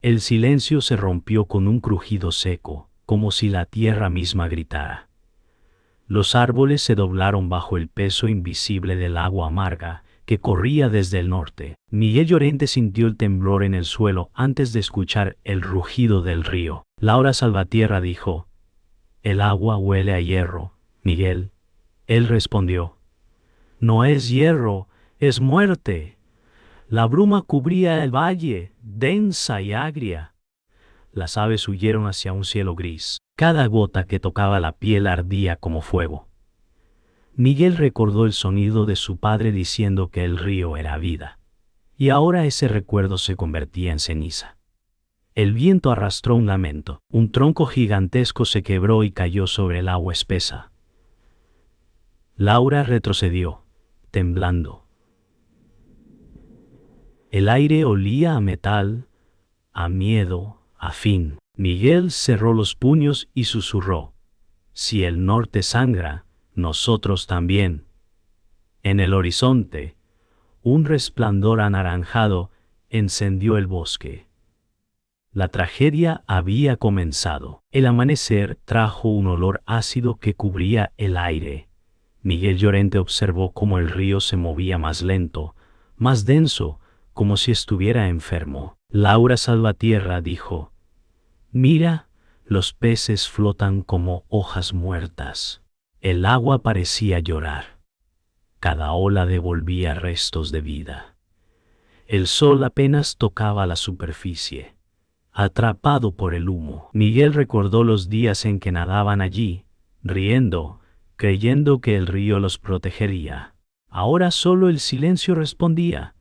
El silencio se rompió con un crujido seco, como si la tierra misma gritara. Los árboles se doblaron bajo el peso invisible del agua amarga que corría desde el norte. Miguel Llorente sintió el temblor en el suelo antes de escuchar el rugido del río. Laura Salvatierra dijo: «El agua huele a hierro, Miguel». Él respondió: «No es hierro, es muerte». La bruma cubría el valle, densa y agria. Las aves huyeron hacia un cielo gris. Cada gota que tocaba la piel ardía como fuego. Miguel recordó el sonido de su padre diciendo que el río era vida. Y ahora ese recuerdo se convertía en ceniza. El viento arrastró un lamento. Un tronco gigantesco se quebró y cayó sobre el agua espesa. Laura retrocedió, temblando. El aire olía a metal, a miedo, a fin. Miguel cerró los puños y susurró: «Si el norte sangra, nosotros también». En el horizonte, un resplandor anaranjado encendió el bosque. La tragedia había comenzado. El amanecer trajo un olor ácido que cubría el aire. Miguel Llorente observó cómo el río se movía más lento, más denso, como si estuviera enfermo. Laura Salvatierra dijo: «Mira, los peces flotan como hojas muertas». El agua parecía llorar. Cada ola devolvía restos de vida. El sol apenas tocaba la superficie, atrapado por el humo. Miguel recordó los días en que nadaban allí, riendo, creyendo que el río los protegería. Ahora solo el silencio respondía.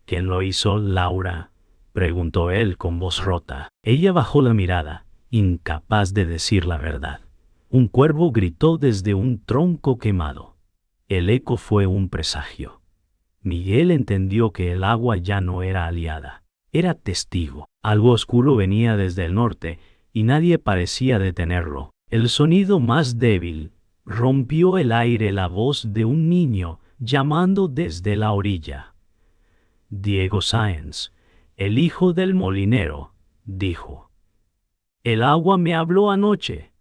«¿Quién lo hizo, Laura?», preguntó él con voz rota. Ella bajó la mirada, incapaz de decir la verdad. Un cuervo gritó desde un tronco quemado. El eco fue un presagio. Miguel entendió que el agua ya no era aliada, era testigo. Algo oscuro venía desde el norte y nadie parecía detenerlo. El sonido más débil rompió el aire, la voz de un niño llamando desde la orilla. Diego Sáenz, el hijo del molinero, dijo: «El agua me habló anoche».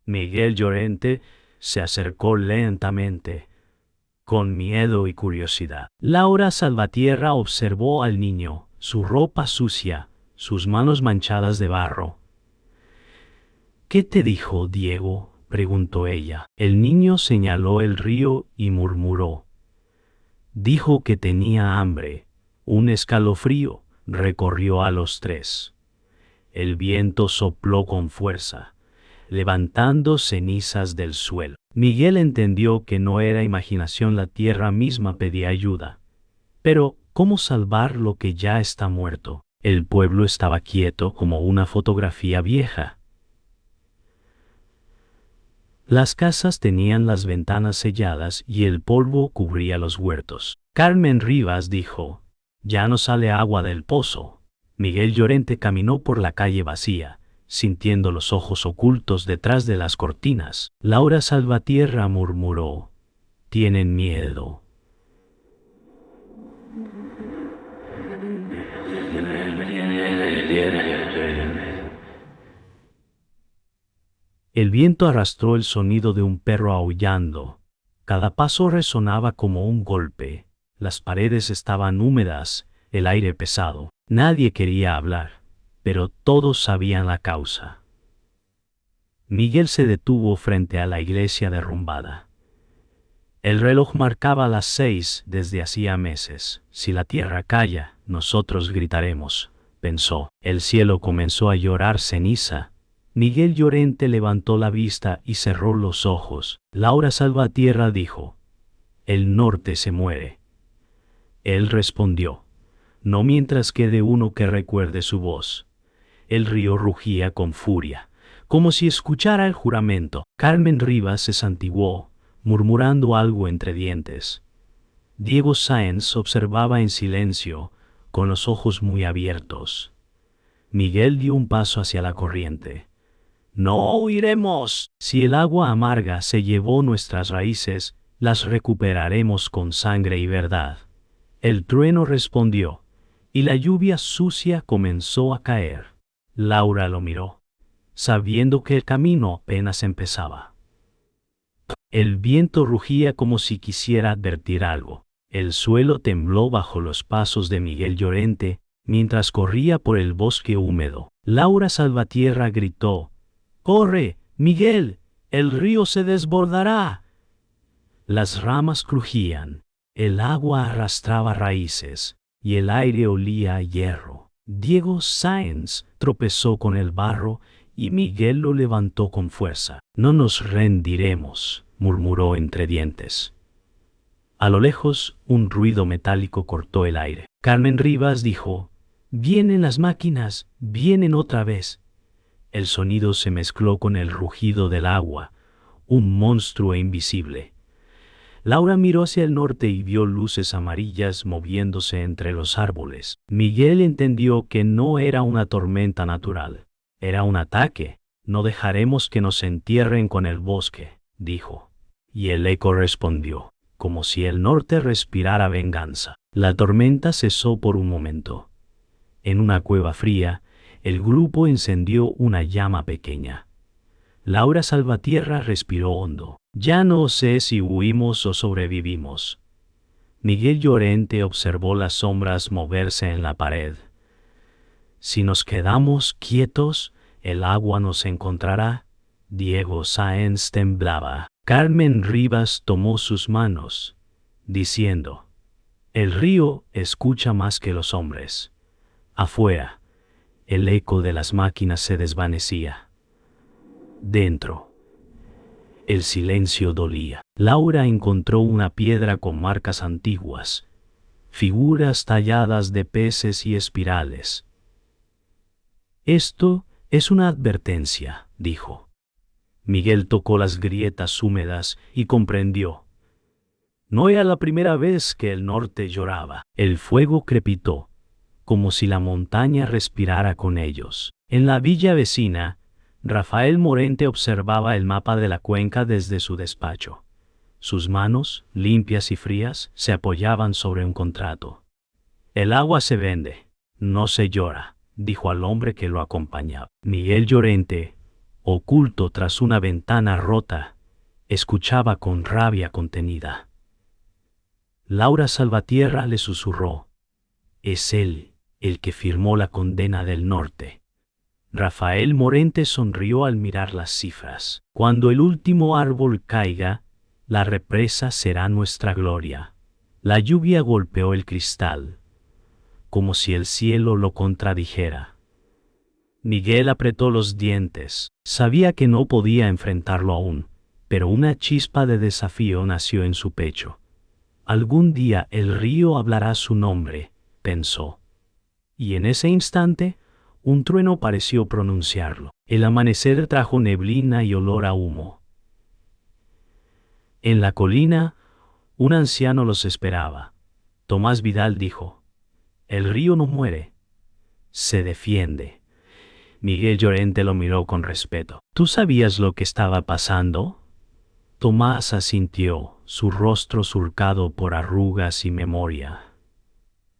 Miguel Llorente se acercó lentamente, con miedo y curiosidad. Laura Salvatierra observó al niño, su ropa sucia, sus manos manchadas de barro. «¿Qué te dijo, Diego?», preguntó ella. El niño señaló el río y murmuró: «Dijo que tenía hambre». Un escalofrío recorrió a los tres. El viento sopló con fuerza, levantando cenizas del suelo. Miguel entendió que no era imaginación, la tierra misma pedía ayuda. Pero, ¿cómo salvar lo que ya está muerto? El pueblo estaba quieto como una fotografía vieja. Las casas tenían las ventanas selladas y el polvo cubría los huertos. Carmen Rivas dijo: «Ya no sale agua del pozo». Miguel Llorente caminó por la calle vacía, sintiendo los ojos ocultos detrás de las cortinas. Laura Salvatierra murmuró: «Tienen miedo». El viento arrastró el sonido de un perro aullando. Cada paso resonaba como un golpe. Las paredes estaban húmedas, el aire pesado. Nadie quería hablar, pero todos sabían la causa. Miguel se detuvo frente a la iglesia derrumbada. El reloj marcaba las 6 desde hacía meses. «Si la tierra calla, nosotros gritaremos», pensó. El cielo comenzó a llorar ceniza. Miguel Llorente levantó la vista y cerró los ojos. Laura Salvatierra dijo: «El norte se muere». Él respondió: «No mientras quede uno que recuerde su voz». El río rugía con furia, como si escuchara el juramento. Carmen Rivas se santiguó, murmurando algo entre dientes. Diego Sáenz observaba en silencio, con los ojos muy abiertos. Miguel dio un paso hacia la corriente. «No huiremos. Si el agua amarga se llevó nuestras raíces, las recuperaremos con sangre y verdad». El trueno respondió, y la lluvia sucia comenzó a caer. Laura lo miró, sabiendo que el camino apenas empezaba. El viento rugía como si quisiera advertir algo. El suelo tembló bajo los pasos de Miguel Llorente, mientras corría por el bosque húmedo. Laura Salvatierra gritó: «¡Corre, Miguel! ¡El río se desbordará!». Las ramas crujían, el agua arrastraba raíces, y el aire olía a hierro. Diego Sáenz tropezó con el barro y Miguel lo levantó con fuerza. «No nos rendiremos», murmuró entre dientes. A lo lejos, un ruido metálico cortó el aire. Carmen Rivas dijo: «Vienen las máquinas, vienen otra vez». El sonido se mezcló con el rugido del agua, un monstruo invisible. Laura miró hacia el norte y vio luces amarillas moviéndose entre los árboles. Miguel entendió que no era una tormenta natural, era un ataque. «No dejaremos que nos entierren con el bosque», dijo. Y el eco respondió, como si el norte respirara venganza. La tormenta cesó por un momento. En una cueva fría, el grupo encendió una llama pequeña. Laura Salvatierra respiró hondo. «Ya no sé si huimos o sobrevivimos». Miguel Llorente observó las sombras moverse en la pared. «Si nos quedamos quietos, el agua nos encontrará». Diego Sáenz temblaba. Carmen Rivas tomó sus manos, diciendo: «El río escucha más que los hombres». Afuera, el eco de las máquinas se desvanecía. Dentro, el silencio dolía. Laura encontró una piedra con marcas antiguas, figuras talladas de peces y espirales. «Esto es una advertencia», dijo. Miguel tocó las grietas húmedas y comprendió. No era la primera vez que el norte lloraba. El fuego crepitó, como si la montaña respirara con ellos. En la villa vecina, Rafael Morente observaba el mapa de la cuenca desde su despacho. Sus manos, limpias y frías, se apoyaban sobre un contrato. «El agua se vende, no se llora», dijo al hombre que lo acompañaba. Miguel Llorente, oculto tras una ventana rota, escuchaba con rabia contenida. Laura Salvatierra le susurró: «Es él el que firmó la condena del norte». Rafael Morente sonrió al mirar las cifras. «Cuando el último árbol caiga, la represa será nuestra gloria». La lluvia golpeó el cristal, como si el cielo lo contradijera. Miguel apretó los dientes. Sabía que no podía enfrentarlo aún, pero una chispa de desafío nació en su pecho. «Algún día el río hablará su nombre», pensó. Y en ese instante, un trueno pareció pronunciarlo. El amanecer trajo neblina y olor a humo. En la colina, un anciano los esperaba. Tomás Vidal dijo: «El río no muere, se defiende». Miguel Llorente lo miró con respeto. «¿Tú sabías lo que estaba pasando?». Tomás asintió, su rostro surcado por arrugas y memoria.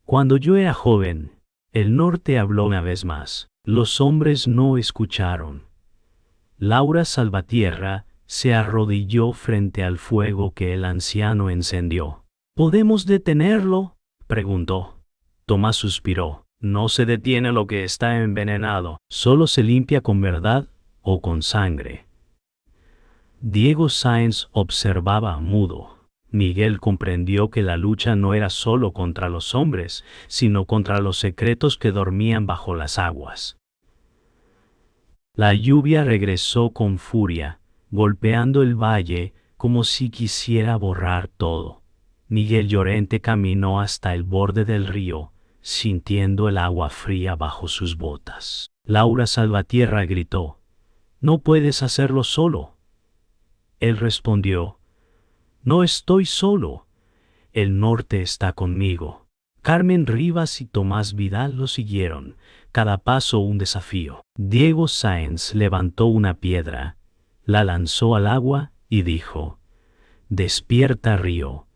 «Cuando yo era joven, el norte habló una vez más. Los hombres no escucharon». Laura Salvatierra se arrodilló frente al fuego que el anciano encendió. «¿Podemos detenerlo?», preguntó. Tomás suspiró. «No se detiene lo que está envenenado, solo se limpia con verdad o con sangre». Diego Sáenz observaba mudo. Miguel comprendió que la lucha no era solo contra los hombres, sino contra los secretos que dormían bajo las aguas. La lluvia regresó con furia, golpeando el valle como si quisiera borrar todo. Miguel Llorente caminó hasta el borde del río, sintiendo el agua fría bajo sus botas. Laura Salvatierra gritó: «No puedes hacerlo solo». Él respondió: «No estoy solo, el norte está conmigo». Carmen Rivas y Tomás Vidal lo siguieron, cada paso un desafío. Diego Sáenz levantó una piedra, la lanzó al agua y dijo: «Despierta, río».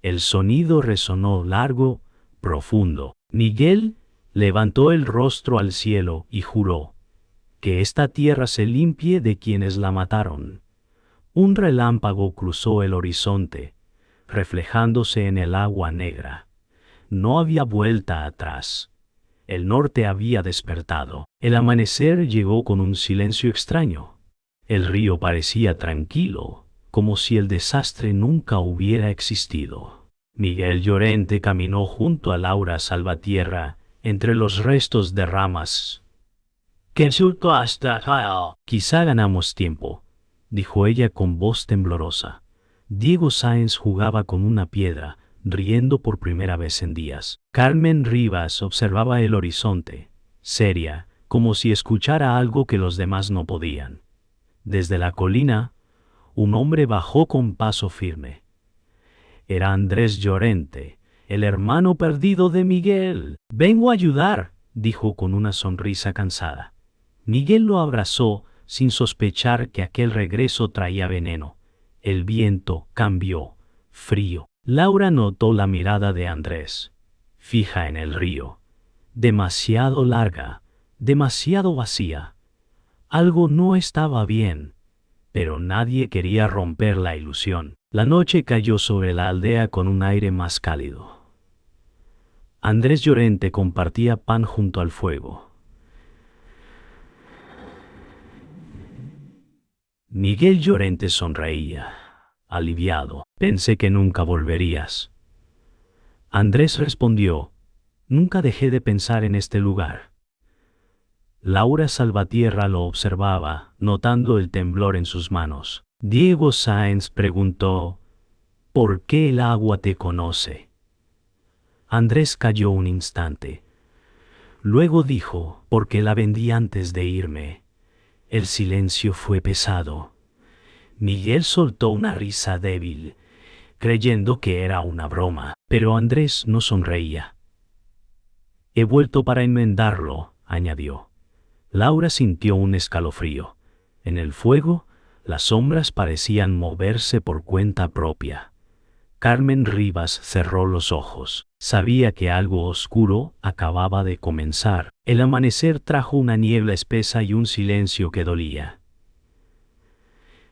El sonido resonó largo, profundo. Miguel levantó el rostro al cielo y juró: Que esta tierra se limpie de quienes la mataron. Un relámpago cruzó el horizonte, reflejándose en el agua negra. No había vuelta atrás. El norte había despertado. El amanecer llegó con un silencio extraño. El río parecía tranquilo, como si el desastre nunca hubiera existido. Miguel Llorente caminó junto a Laura Salvatierra, entre los restos de ramas. «¿Qué surto hasta acá?» «Quizá ganamos tiempo», dijo ella con voz temblorosa. Diego Sáenz jugaba con una piedra, riendo por primera vez en días. Carmen Rivas observaba el horizonte, seria, como si escuchara algo que los demás no podían. Desde la colina, un hombre bajó con paso firme. Era Andrés Llorente, el hermano perdido de Miguel. «Vengo a ayudar», dijo con una sonrisa cansada. Miguel lo abrazó sin sospechar que aquel regreso traía veneno. El viento cambió, frío. Laura notó la mirada de Andrés, fija en el río, demasiado larga, demasiado vacía. Algo no estaba bien, pero nadie quería romper la ilusión. La noche cayó sobre la aldea con un aire más cálido. Andrés Llorente compartía pan junto al fuego. Miguel Llorente sonreía, aliviado. «Pensé que nunca volverías». Andrés respondió: «Nunca dejé de pensar en este lugar». Laura Salvatierra lo observaba, notando el temblor en sus manos. Diego Sáenz preguntó: «¿Por qué el agua te conoce?» Andrés calló un instante. Luego dijo: «Porque la vendí antes de irme». El silencio fue pesado. Miguel soltó una risa débil, creyendo que era una broma, pero Andrés no sonreía. «He vuelto para enmendarlo», añadió. Laura sintió un escalofrío. En el fuego, las sombras parecían moverse por cuenta propia. Carmen Rivas cerró los ojos. Sabía que algo oscuro acababa de comenzar. El amanecer trajo una niebla espesa y un silencio que dolía.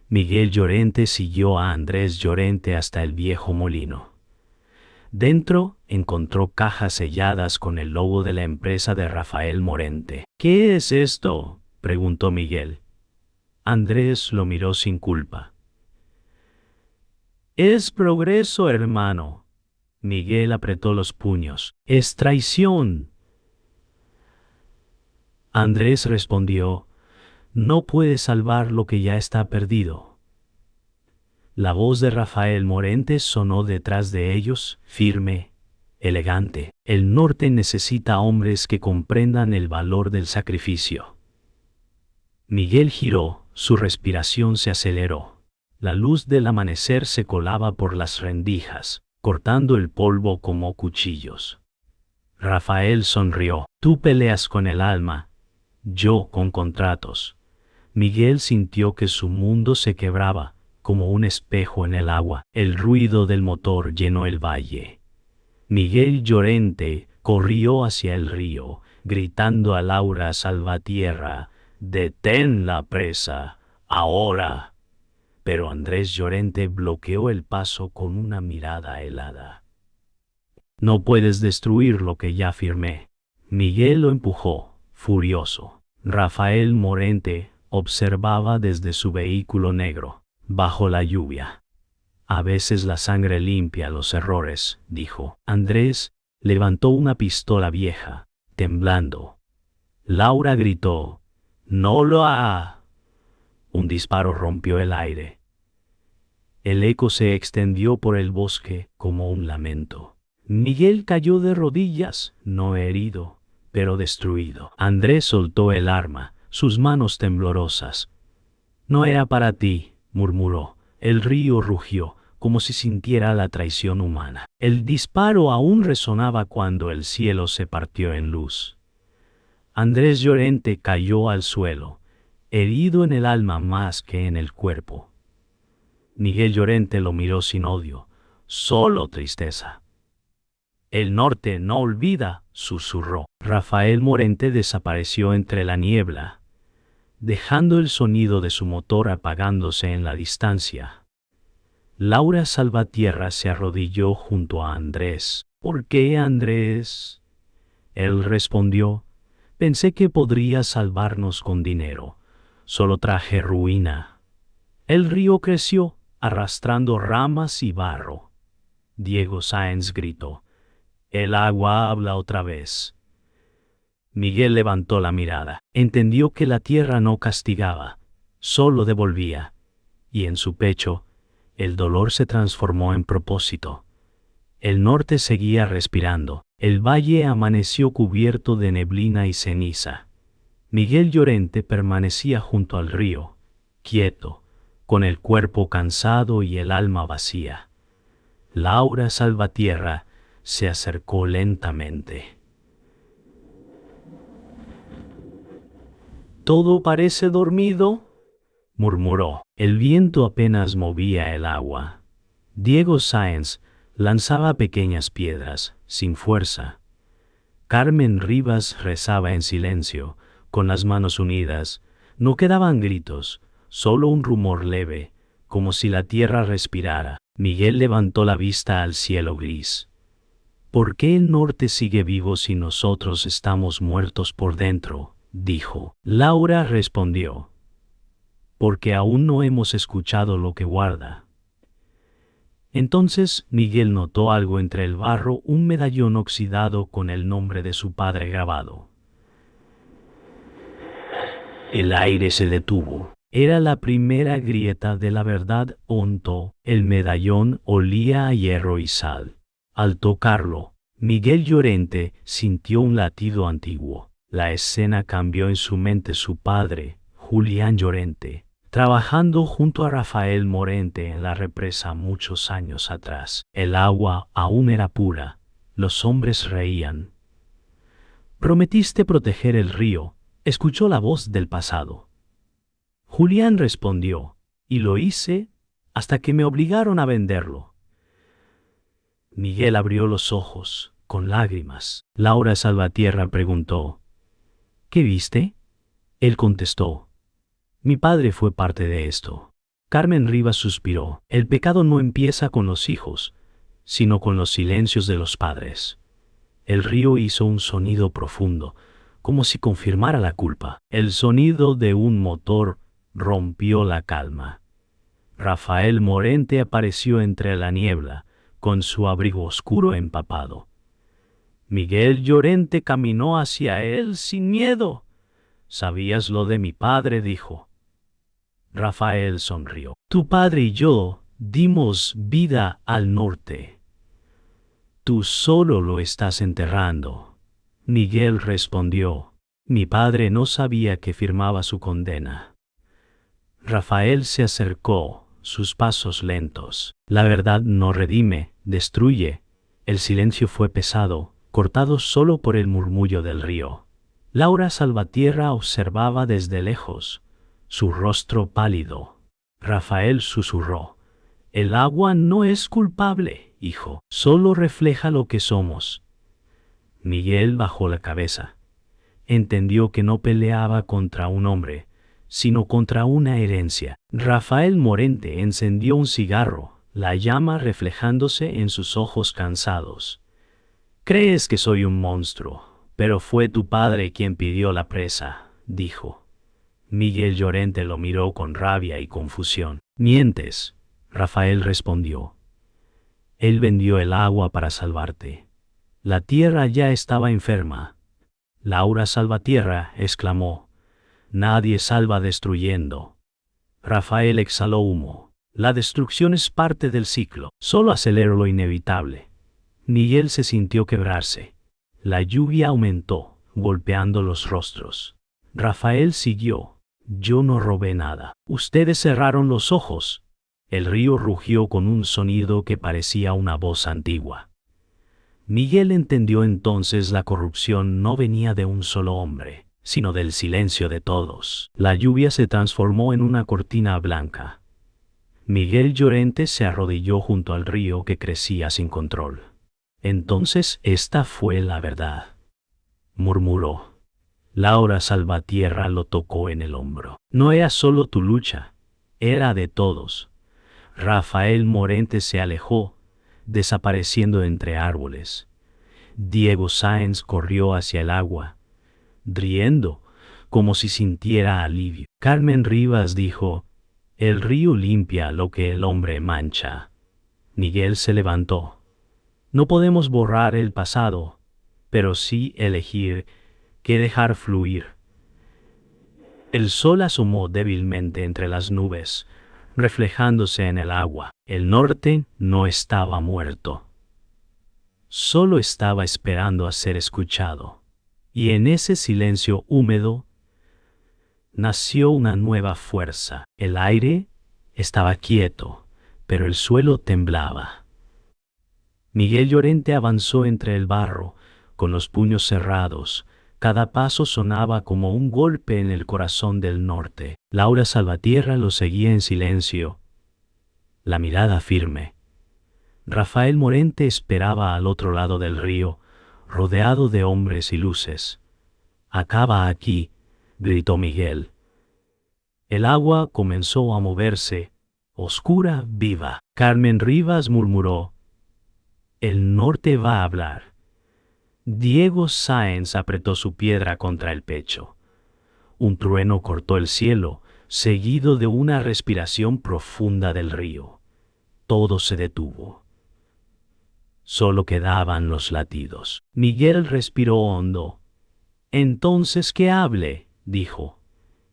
Miguel Llorente siguió a Andrés Llorente hasta el viejo molino. Dentro encontró cajas selladas con el logo de la empresa de Rafael Morente. «¿Qué es esto?», preguntó Miguel. Andrés lo miró sin culpa. «Es progreso, hermano». Miguel apretó los puños. «Es traición». Andrés respondió: «No puedes salvar lo que ya está perdido». La voz de Rafael Morente sonó detrás de ellos, firme, elegante. «El norte necesita hombres que comprendan el valor del sacrificio». Miguel giró, su respiración se aceleró. La luz del amanecer se colaba por las rendijas, cortando el polvo como cuchillos. Rafael sonrió. «Tú peleas con el alma, yo con contratos». Miguel sintió que su mundo se quebraba, como un espejo en el agua. El ruido del motor llenó el valle. Miguel Llorente corrió hacia el río, gritando a Laura Salvatierra: «¡Detén la presa, ahora!». Pero Andrés Llorente bloqueó el paso con una mirada helada. «No puedes destruir lo que ya firmé». Miguel lo empujó, furioso. Rafael Morente observaba desde su vehículo negro, bajo la lluvia. «A veces la sangre limpia los errores», dijo. Andrés levantó una pistola vieja, temblando. Laura gritó: «¡No lo haga!». Un disparo rompió el aire. El eco se extendió por el bosque como un lamento. Miguel cayó de rodillas, no herido, pero destruido. Andrés soltó el arma, sus manos temblorosas. «No era para ti», murmuró. El río rugió, como si sintiera la traición humana. El disparo aún resonaba cuando el cielo se partió en luz. Andrés Llorente cayó al suelo, herido en el alma más que en el cuerpo. Miguel Llorente lo miró sin odio, solo tristeza. «El norte no olvida», susurró. Rafael Morente desapareció entre la niebla. dejando el sonido de su motor apagándose en la distancia. Laura Salvatierra se arrodilló junto a Andrés. ¿Por qué, Andrés? Él respondió: pensé que podría salvarnos con dinero. Solo traje ruina. El río creció, arrastrando ramas y barro. Diego Sáenz gritó: el agua habla otra vez. Miguel levantó la mirada. Entendió que la tierra no castigaba, solo devolvía. Y en su pecho, el dolor se transformó en propósito. El norte seguía respirando. El valle amaneció cubierto de neblina y ceniza. Miguel Llorente permanecía junto al río, quieto, con el cuerpo cansado y el alma vacía. Laura Salvatierra se acercó lentamente. «¿Todo parece dormido?», murmuró. El viento apenas movía el agua. Diego Sáenz lanzaba pequeñas piedras, sin fuerza. Carmen Rivas rezaba en silencio, con las manos unidas. No quedaban gritos, solo un rumor leve, como si la tierra respirara. Miguel levantó la vista al cielo gris. «¿Por qué el norte sigue vivo si nosotros estamos muertos por dentro?», dijo. Laura respondió: «porque aún no hemos escuchado lo que guarda». Entonces Miguel notó algo entre el barro, un medallón oxidado con el nombre de su padre grabado. El aire se detuvo. Era la primera grieta de la verdad hondo. El medallón olía a hierro y sal. Al tocarlo, Miguel Llorente sintió un latido antiguo. La escena cambió en su mente. Su padre, Julián Llorente, trabajando junto a Rafael Morente en la represa muchos años atrás. El agua aún era pura. Los hombres reían. «Prometiste proteger el río», escuchó la voz del pasado. Julián respondió: «y lo hice hasta que me obligaron a venderlo». Miguel abrió los ojos, con lágrimas. Laura Salvatierra preguntó: «¿Qué viste?». Él contestó: «Mi padre fue parte de esto». Carmen Rivas suspiró. El pecado no empieza con los hijos, sino con los silencios de los padres. El río hizo un sonido profundo, como si confirmara la culpa. El sonido de un motor rompió la calma. Rafael Morente apareció entre la niebla, con su abrigo oscuro empapado. Miguel Llorente caminó hacia él sin miedo. «¿Sabías lo de mi padre?», dijo. Rafael sonrió. «Tu padre y yo dimos vida al norte. Tú solo lo estás enterrando». Miguel respondió: «Mi padre no sabía que firmaba su condena». Rafael se acercó, sus pasos lentos. «La verdad no redime, destruye». El silencio fue pesado, cortado solo por el murmullo del río. Laura Salvatierra observaba desde lejos, su rostro pálido. Rafael susurró: «El agua no es culpable, hijo, solo refleja lo que somos». Miguel bajó la cabeza. Entendió que no peleaba contra un hombre, sino contra una herencia. Rafael Morente encendió un cigarro, la llama reflejándose en sus ojos cansados. «Crees que soy un monstruo, pero fue tu padre quien pidió la presa», dijo. Miguel Llorente lo miró con rabia y confusión. «Mientes», Rafael respondió. «Él vendió el agua para salvarte. La tierra ya estaba enferma». Laura Salvatierra exclamó: «Nadie salva destruyendo». Rafael exhaló humo. «La destrucción es parte del ciclo, solo acelera lo inevitable». Miguel se sintió quebrarse. La lluvia aumentó, golpeando los rostros. Rafael siguió: «Yo no robé nada. Ustedes cerraron los ojos». El río rugió con un sonido que parecía una voz antigua. Miguel entendió entonces: la corrupción no venía de un solo hombre, sino del silencio de todos. La lluvia se transformó en una cortina blanca. Miguel Llorente se arrodilló junto al río que crecía sin control. «Entonces esta fue la verdad», murmuró. Laura Salvatierra lo tocó en el hombro. No era solo tu lucha, era de todos. Rafael Morente se alejó, desapareciendo entre árboles. Diego Sáenz corrió hacia el agua, riendo, como si sintiera alivio. Carmen Rivas dijo: el río limpia lo que el hombre mancha. Miguel se levantó. No podemos borrar el pasado, pero sí elegir qué dejar fluir. El sol asomó débilmente entre las nubes, reflejándose en el agua. El norte no estaba muerto. Solo estaba esperando a ser escuchado. Y en ese silencio húmedo nació una nueva fuerza. El aire estaba quieto, pero el suelo temblaba. Miguel Llorente avanzó entre el barro, con los puños cerrados. Cada paso sonaba como un golpe en el corazón del norte. Laura Salvatierra lo seguía en silencio, la mirada firme. Rafael Morente esperaba al otro lado del río, rodeado de hombres y luces. «Acaba aquí», gritó Miguel. El agua comenzó a moverse, oscura, viva. Carmen Rivas murmuró: «El norte va a hablar». Diego Sáenz apretó su piedra contra el pecho. Un trueno cortó el cielo, seguido de una respiración profunda del río. Todo se detuvo. Solo quedaban los latidos. Miguel respiró hondo. «Entonces que hable», dijo,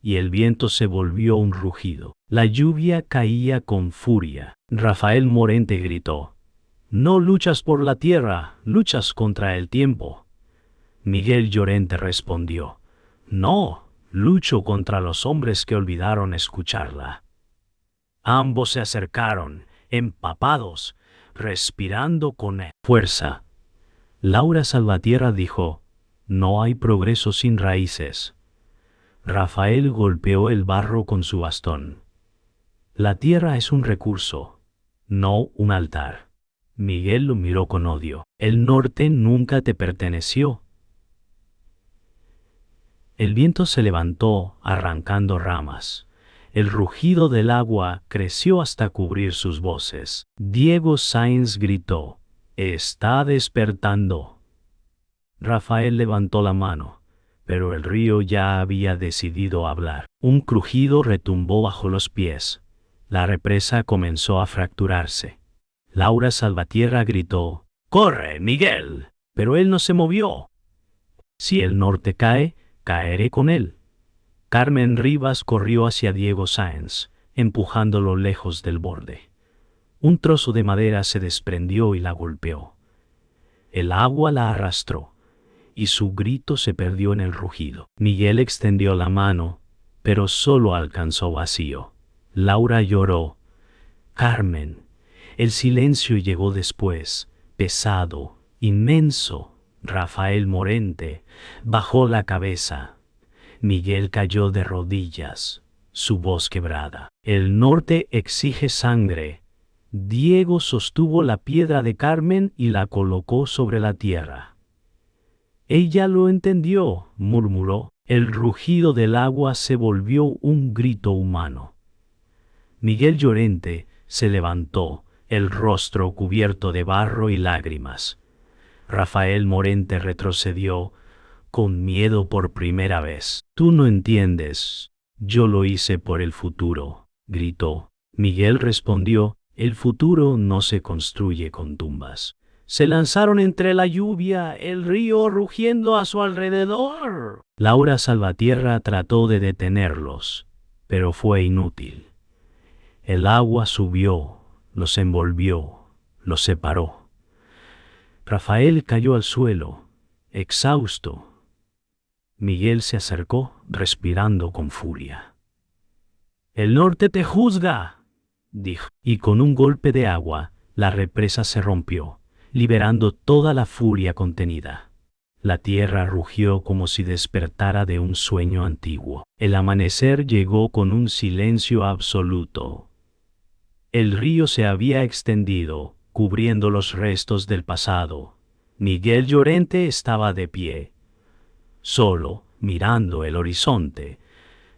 y el viento se volvió un rugido. La lluvia caía con furia. Rafael Morente gritó: «No luchas por la tierra, luchas contra el tiempo». Miguel Llorente respondió: «No, lucho contra los hombres que olvidaron escucharla». Ambos se acercaron, empapados, respirando con fuerza. Laura Salvatierra dijo: «No hay progreso sin raíces». Rafael golpeó el barro con su bastón. «La tierra es un recurso, no un altar». Miguel lo miró con odio. «El norte nunca te perteneció». El viento se levantó, arrancando ramas. El rugido del agua creció hasta cubrir sus voces. Diego Sáenz gritó: «Está despertando». Rafael levantó la mano, pero el río ya había decidido hablar. Un crujido retumbó bajo los pies. La represa comenzó a fracturarse. Laura Salvatierra gritó: «¡Corre, Miguel!». Pero él no se movió. «Si el norte cae, caeré con él». Carmen Rivas corrió hacia Diego Sáenz, empujándolo lejos del borde. Un trozo de madera se desprendió y la golpeó. El agua la arrastró, y su grito se perdió en el rugido. Miguel extendió la mano, pero solo alcanzó vacío. Laura lloró: «Carmen». El silencio llegó después, pesado, inmenso. Rafael Morente bajó la cabeza. Miguel cayó de rodillas, su voz quebrada. «El norte exige sangre». Diego sostuvo la piedra de Carmen y la colocó sobre la tierra. «Ella lo entendió», murmuró. El rugido del agua se volvió un grito humano. Miguel Llorente se levantó, el rostro cubierto de barro y lágrimas. Rafael Morente retrocedió, con miedo por primera vez. «Tú no entiendes. Yo lo hice por el futuro», gritó. Miguel respondió: «El futuro no se construye con tumbas». Se lanzaron entre la lluvia, el río rugiendo a su alrededor. Laura Salvatierra trató de detenerlos, pero fue inútil. El agua subió, los envolvió, los separó. Rafael cayó al suelo, exhausto. Miguel se acercó, respirando con furia. «El norte te juzga», dijo, y con un golpe de agua, la represa se rompió, liberando toda la furia contenida. La tierra rugió como si despertara de un sueño antiguo. El amanecer llegó con un silencio absoluto. El río se había extendido, cubriendo los restos del pasado. Miguel Llorente estaba de pie, solo, mirando el horizonte.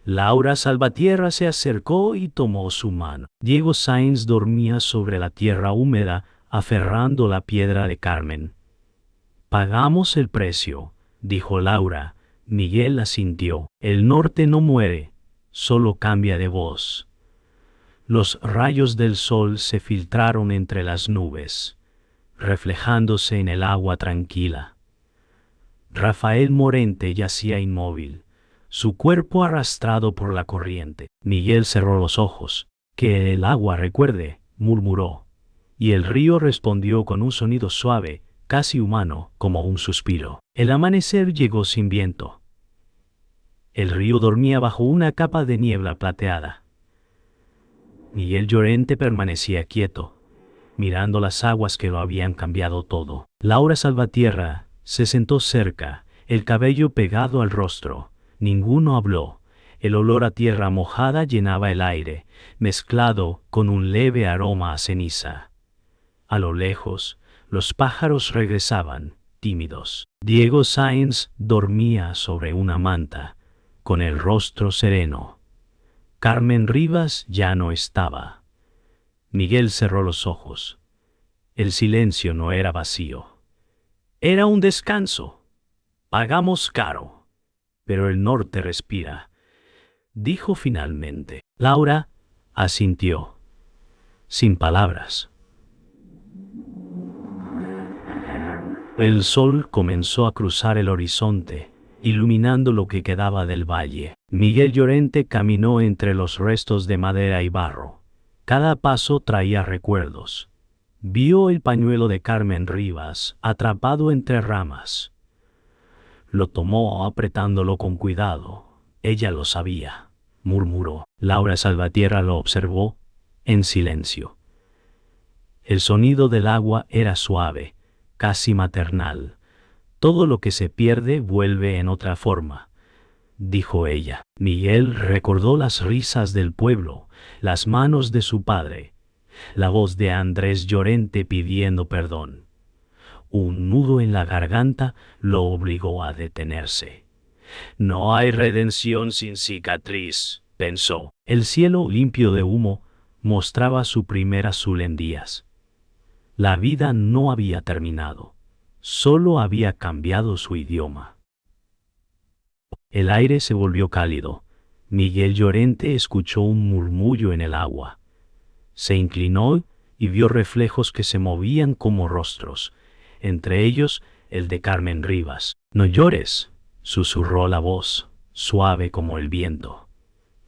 Laura Salvatierra se acercó y tomó su mano. Diego Sáenz dormía sobre la tierra húmeda, aferrando la piedra de Carmen. «Pagamos el precio», dijo Laura. Miguel asintió. «El norte no muere, solo cambia de voz». Los rayos del sol se filtraron entre las nubes, reflejándose en el agua tranquila. Rafael Morente yacía inmóvil, su cuerpo arrastrado por la corriente. Miguel cerró los ojos. «Que el agua recuerde», murmuró, y el río respondió con un sonido suave, casi humano, como un suspiro. El amanecer llegó sin viento. El río dormía bajo una capa de niebla plateada. Miguel Llorente permanecía quieto, mirando las aguas que lo habían cambiado todo. Laura Salvatierra se sentó cerca, el cabello pegado al rostro. Ninguno habló. El olor a tierra mojada llenaba el aire, mezclado con un leve aroma a ceniza. A lo lejos, los pájaros regresaban, tímidos. Diego Sáenz dormía sobre una manta, con el rostro sereno. Carmen Rivas ya no estaba. Miguel cerró los ojos. El silencio no era vacío. Era un descanso. «Pagamos caro, pero el norte respira», dijo finalmente. Laura asintió, sin palabras. El sol comenzó a cruzar el horizonte, iluminando lo que quedaba del valle. Miguel Llorente caminó entre los restos de madera y barro. Cada paso traía recuerdos. Vio el pañuelo de Carmen Rivas atrapado entre ramas. Lo tomó apretándolo con cuidado. «Ella lo sabía», murmuró. Laura Salvatierra lo observó, en silencio. El sonido del agua era suave, casi maternal. «Todo lo que se pierde vuelve en otra forma», dijo ella. Miguel recordó las risas del pueblo, las manos de su padre, la voz de Andrés Llorente pidiendo perdón. Un nudo en la garganta lo obligó a detenerse. «No hay redención sin cicatriz», pensó. El cielo limpio de humo mostraba su primer azul en días. La vida no había terminado. Solo había cambiado su idioma. El aire se volvió cálido. Miguel Llorente escuchó un murmullo en el agua. Se inclinó y vio reflejos que se movían como rostros, entre ellos el de Carmen Rivas. «No llores», susurró la voz, suave como el viento.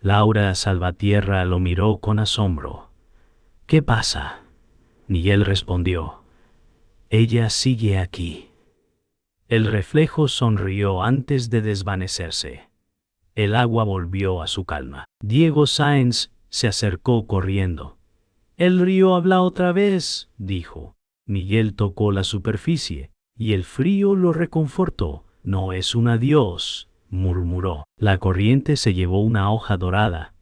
Laura Salvatierra lo miró con asombro. «¿Qué pasa?». Miguel respondió: «Ella sigue aquí». El reflejo sonrió antes de desvanecerse. El agua volvió a su calma. Diego Sáenz se acercó corriendo. «El río habla otra vez», dijo. Miguel tocó la superficie, y el frío lo reconfortó. «No es un adiós», murmuró. La corriente se llevó una hoja dorada,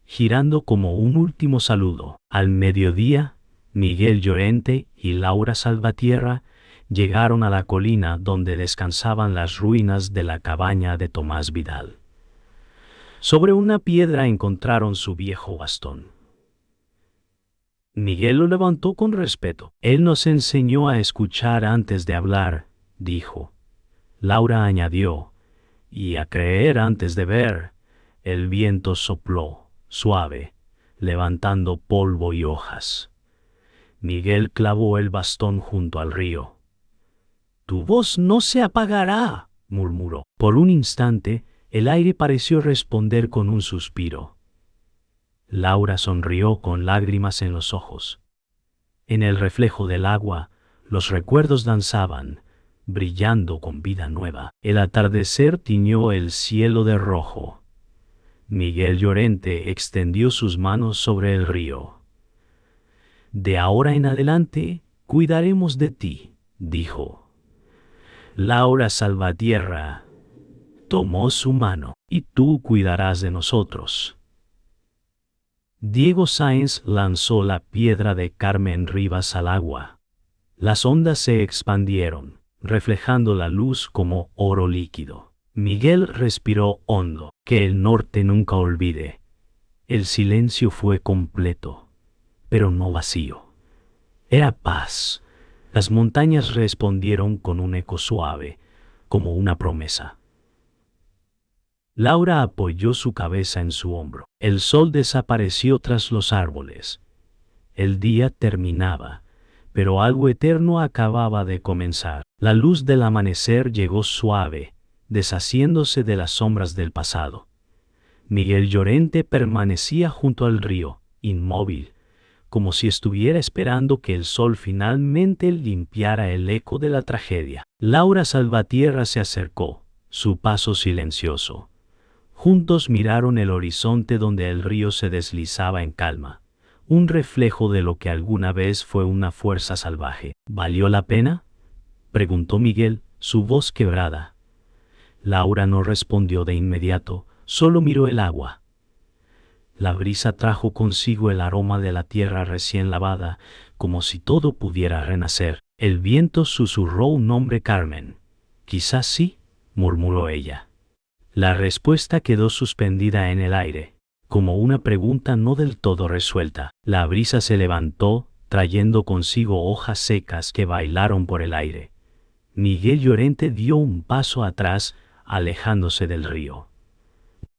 girando como un último saludo. Al mediodía, Miguel Llorente y Laura Salvatierra llegaron a la colina donde descansaban las ruinas de la cabaña de Tomás Vidal. Sobre una piedra encontraron su viejo bastón. Miguel lo levantó con respeto. «Él nos enseñó a escuchar antes de hablar», dijo. Laura añadió: «y a creer antes de ver». El viento sopló, suave, levantando polvo y hojas. Miguel clavó el bastón junto al río. «Tu voz no se apagará», murmuró. Por un instante, el aire pareció responder con un suspiro. Laura sonrió con lágrimas en los ojos. En el reflejo del agua, los recuerdos danzaban, brillando con vida nueva. El atardecer tiñó el cielo de rojo. Miguel Llorente extendió sus manos sobre el río. «De ahora en adelante, cuidaremos de ti», dijo. Laura Salvatierra tomó su mano. «Y tú cuidarás de nosotros». Diego Sáenz lanzó la piedra de Carmen Rivas al agua. Las ondas se expandieron, reflejando la luz como oro líquido. Miguel respiró hondo. Que el norte nunca olvide. El silencio fue completo, pero no vacío. Era paz. Las montañas respondieron con un eco suave, como una promesa. Laura apoyó su cabeza en su hombro. El sol desapareció tras los árboles. El día terminaba, pero algo eterno acababa de comenzar. La luz del amanecer llegó suave, deshaciéndose de las sombras del pasado. Miguel Llorente permanecía junto al río, inmóvil, como si estuviera esperando que el sol finalmente limpiara el eco de la tragedia. Laura Salvatierra se acercó, su paso silencioso. Juntos miraron el horizonte donde el río se deslizaba en calma, un reflejo de lo que alguna vez fue una fuerza salvaje. ¿Valió la pena?, preguntó Miguel, su voz quebrada. Laura no respondió de inmediato, solo miró el agua. La brisa trajo consigo el aroma de la tierra recién lavada, como si todo pudiera renacer. El viento susurró un nombre: Carmen. Quizás sí, murmuró ella. La respuesta quedó suspendida en el aire, como una pregunta no del todo resuelta. La brisa se levantó, trayendo consigo hojas secas que bailaron por el aire. Miguel Llorente dio un paso atrás, alejándose del río.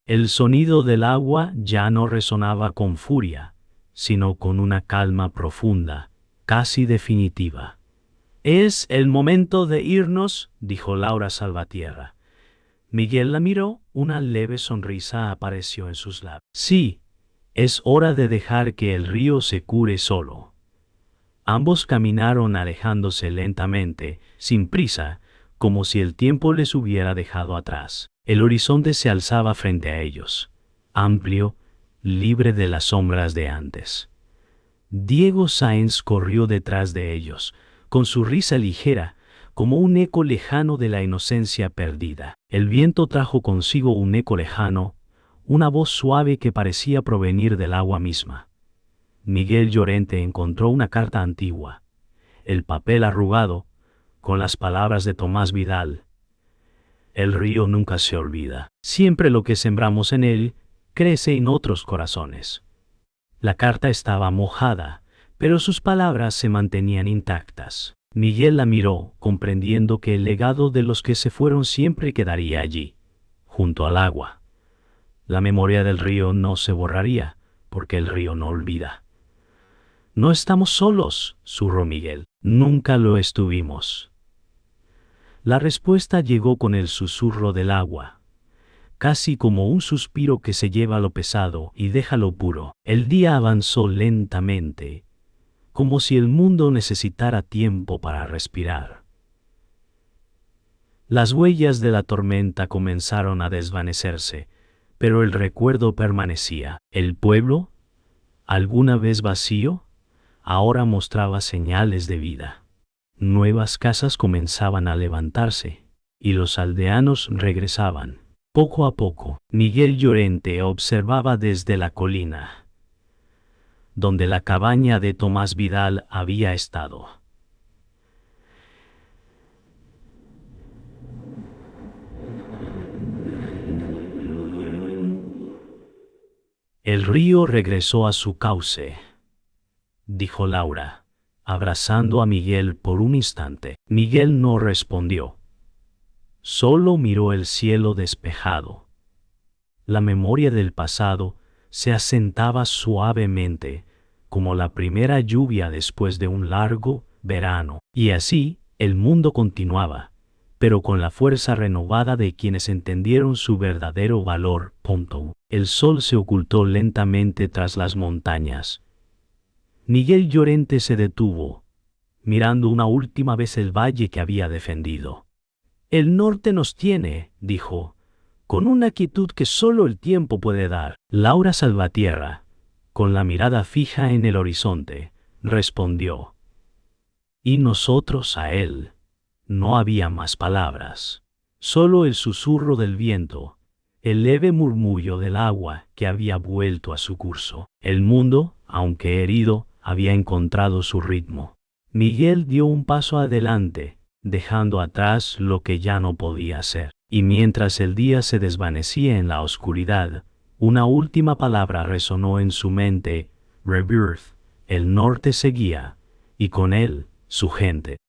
El sonido del agua ya no resonaba con furia, sino con una calma profunda, casi definitiva. «Es el momento de irnos», dijo Laura Salvatierra. Miguel la miró, una leve sonrisa apareció en sus labios. «Sí, es hora de dejar que el río se cure solo». Ambos caminaron alejándose lentamente, sin prisa, como si el tiempo les hubiera dejado atrás. El horizonte se alzaba frente a ellos, amplio, libre de las sombras de antes. Diego Sáenz corrió detrás de ellos, con su risa ligera, como un eco lejano de la inocencia perdida. El viento trajo consigo un eco lejano, una voz suave que parecía provenir del agua misma. Miguel Llorente encontró una carta antigua, el papel arrugado, con las palabras de Tomás Vidal. «El río nunca se olvida. Siempre lo que sembramos en él crece en otros corazones». La carta estaba mojada, pero sus palabras se mantenían intactas. Miguel la miró, comprendiendo que el legado de los que se fueron siempre quedaría allí, junto al agua. La memoria del río no se borraría, porque el río no olvida. «No estamos solos», susurró Miguel. «Nunca lo estuvimos». La respuesta llegó con el susurro del agua, casi como un suspiro que se lleva lo pesado y deja lo puro. El día avanzó lentamente, como si el mundo necesitara tiempo para respirar. Las huellas de la tormenta comenzaron a desvanecerse, pero el recuerdo permanecía. El pueblo, alguna vez vacío, ahora mostraba señales de vida. Nuevas casas comenzaban a levantarse, y los aldeanos regresaban. Poco a poco, Miguel Llorente observaba desde la colina, donde la cabaña de Tomás Vidal había estado. «El río regresó a su cauce», dijo Laura, abrazando a Miguel por un instante. Miguel no respondió. Solo miró el cielo despejado. La memoria del pasado se asentaba suavemente, como la primera lluvia después de un largo verano. Y así, el mundo continuaba, pero con la fuerza renovada de quienes entendieron su verdadero valor. El sol se ocultó lentamente tras las montañas. Miguel Llorente se detuvo, mirando una última vez el valle que había defendido. «El norte nos tiene», dijo, con una quietud que solo el tiempo puede dar. Laura Salvatierra, con la mirada fija en el horizonte, respondió. «Y nosotros a él». No había más palabras, solo el susurro del viento, el leve murmullo del agua que había vuelto a su curso. El mundo, aunque herido, había encontrado su ritmo. Miguel dio un paso adelante, dejando atrás lo que ya no podía ser. Y mientras el día se desvanecía en la oscuridad, una última palabra resonó en su mente: Rebirth. El norte seguía, y con él, su gente.